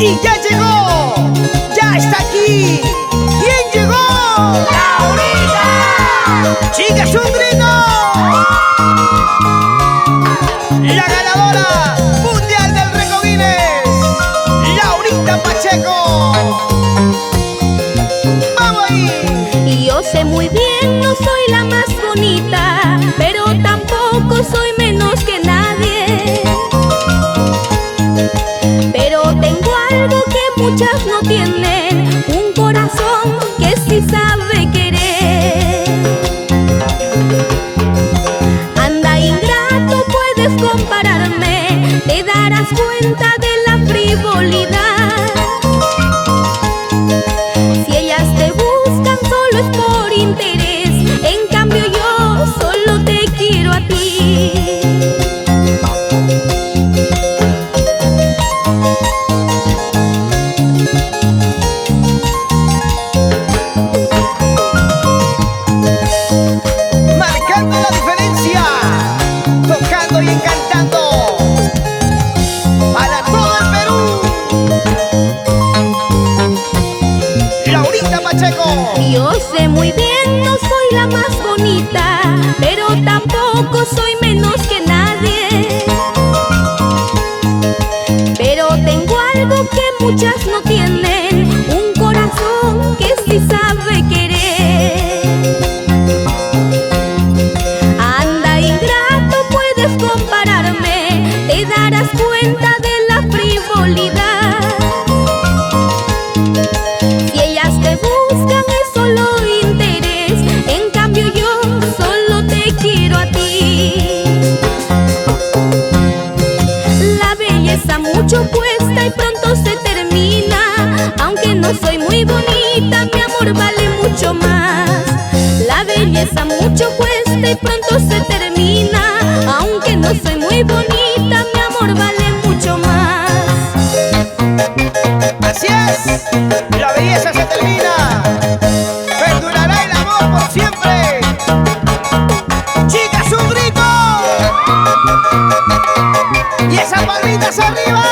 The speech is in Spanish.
Y ya llegó, ya está aquí. ¿Quién llegó? ¡Laurita! ¡Chicas, un grito! La ganadora mundial del récord Guinness, Laurita Pacheco. ¡Vamos ahí! Y yo sé muy bien, no soy la más bonita, pero tampoco soy menos que nadie. Pero tengo algo que muchas no tienen, un corazón que sí sabe querer. Anda ingrato, puedes compararme, te darás cuenta de la frivolidad. Si ellas te buscan solo es por interés, en cambio yo solo te quiero a ti. Marcando la diferencia, tocando y encantando para todo el Perú. Laurita Pacheco. Yo sé muy bien, no soy la más bonita, pero tampoco soy menos que nadie. Pero tengo algo que muchas no tienen, un corazón que sí sabe querer. Anda ingrato, puedes compararme, te darás cuenta de la frivolidad. Si ellas te buscan es solo interés, en cambio yo solo te quiero a ti. La belleza mucho cuesta y pronto se termina, aunque no soy muy bonita, mi amor vale mucho más. La belleza mucho cuesta y pronto se termina, aunque no soy muy bonita, mi amor vale mucho más. Así es, la belleza se termina, perdurará el amor por siempre. Chicas, un grito y esas palmitas arriba.